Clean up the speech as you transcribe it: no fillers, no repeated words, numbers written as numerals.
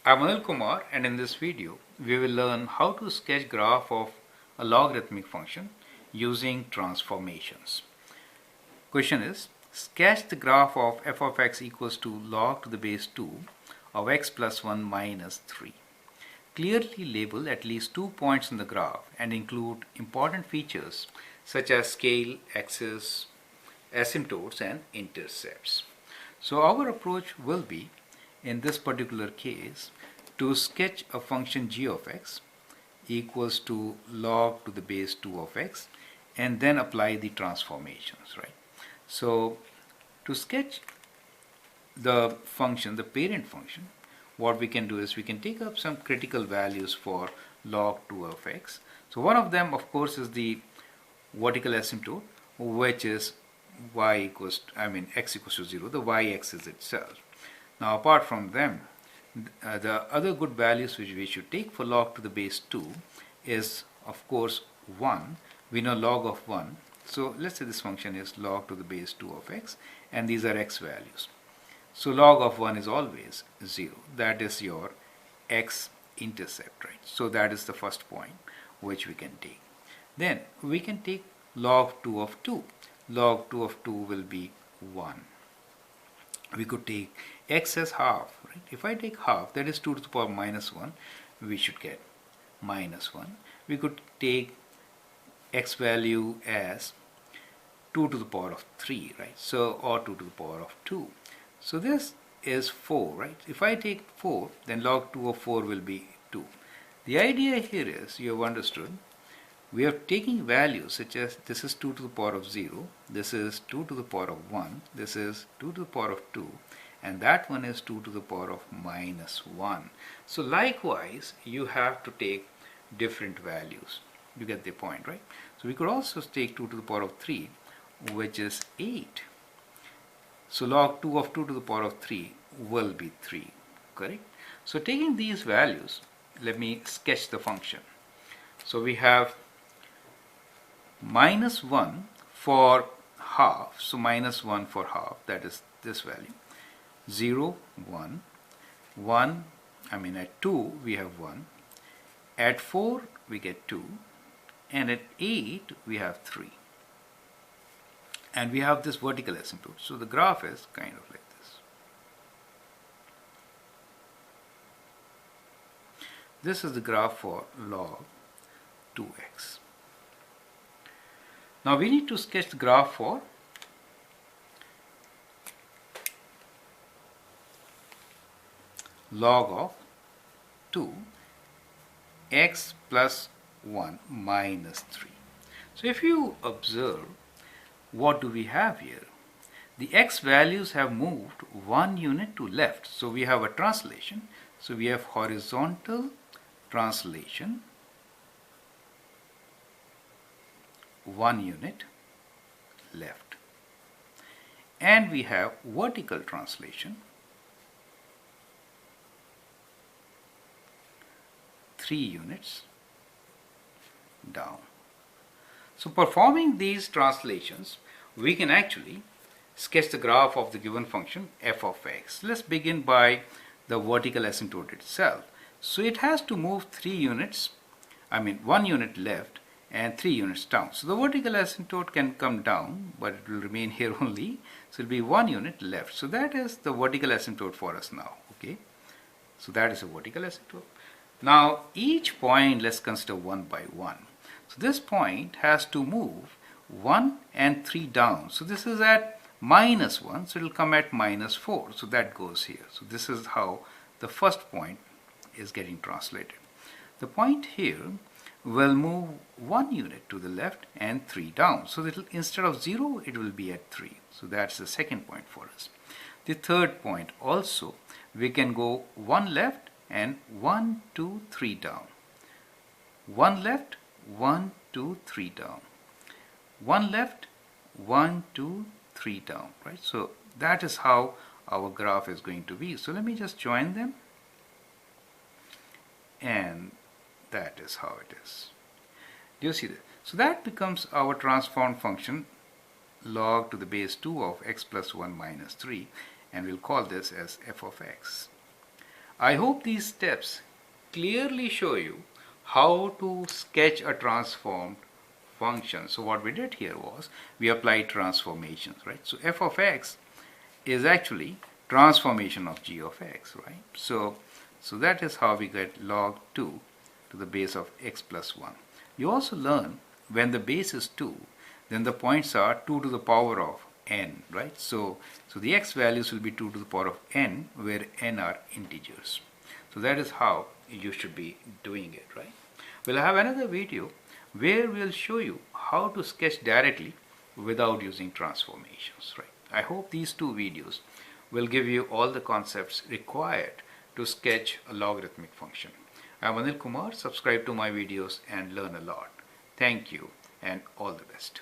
I'm Anil Kumar, and in this video we will learn how to sketch graph of a logarithmic function using transformations. Question is, sketch the graph of f of x equals to log to the base 2 of x plus 1 minus 3. Clearly label at least 2 points in the graph and include important features such as scale, axis, asymptotes and intercepts. So our approach will be, in this particular case, to sketch a function g of x equals to log to the base 2 of x and then apply the transformations, right? So to sketch the function, the parent function, what we can do is we can take up some critical values for log 2 of x. So one of them, of course, is the vertical asymptote, which is x equals to 0, the y-axis itself. Now apart from them, the other good values which we should take for log to the base 2 is, of course, 1. We know log of 1. So let's say this function is log to the base 2 of x, and these are x values. So log of 1 is always 0. That is your x-intercept, right? So that is the first point which we can take. Then we can take log 2 of 2. Log 2 of 2 will be 1. We could take x as half, right? If I take half, that is 2 to the power minus 1, we should get minus 1. We could take x value as 2 to the power of 3, right? So, or 2 to the power of 2. So this is 4, right? If I take 4, then log 2 of 4 will be 2. The idea here is, you have understood, we are taking values such as this is 2 to the power of 0, this is 2 to the power of 1, this is 2 to the power of 2, and that one is 2 to the power of minus 1. So likewise, you have to take different values. You get the point, right? So we could also take 2 to the power of 3, which is 8. So log 2 of 2 to the power of 3 will be 3, correct? So taking these values, let me sketch the function. So we have minus 1 for half, so minus 1 for half, that is this value, 0, 1, 1, at 2 we have 1, at 4 we get 2, and at 8 we have 3. And we have this vertical asymptote, so the graph is kind of like this. This is the graph for log 2x. Now we need to sketch the graph for log of 2 x plus 1 minus 3. So if you observe, what do we have here? The x values have moved 1 unit to left. So we have a translation. So we have horizontal translation 1 unit left, and we have vertical translation 3 units down. So performing these translations, we can actually sketch the graph of the given function f of x. Let's begin by the vertical asymptote itself. So it has to move 3 units, 1 unit left and 3 units down. So the vertical asymptote can come down, but it will remain here only. So it will be 1 unit left. So that is the vertical asymptote for us now. Okay. So that is a vertical asymptote. Now each point, let's consider 1 by 1. So this point has to move 1 and 3 down. So this is at minus 1, so it will come at minus 4. So that goes here. So this is how the first point is getting translated. The point here will move 1 unit to the left and 3 down. So that instead of 0, it will be at 3. So that's the second point for us. The third point also, we can go 1 left and 1, 2, 3 down. 1 left, 1, 2, 3 down. 1 left, 1, 2, 3 down, right? So that is how our graph is going to be. So let me just join them, and that is how it is. Do you see that? So that becomes our transform function log to the base 2 of x plus 1 minus 3, and we'll call this as f of x. I hope these steps clearly show you how to sketch a transformed function. So what we did here was we applied transformations, right? So f of x is actually transformation of g of x, right? So that is how we get log 2 to the base of x plus 1. You also learn when the base is 2, then the points are 2 to the power of n, right? So the x values will be 2 to the power of n, where n are integers. So that is how you should be doing it, right? We'll have another video where we'll show you how to sketch directly without using transformations, right? I hope these two videos will give you all the concepts required to sketch a logarithmic function. I'm Anil Kumar. Subscribe to my videos and learn a lot. Thank you and all the best.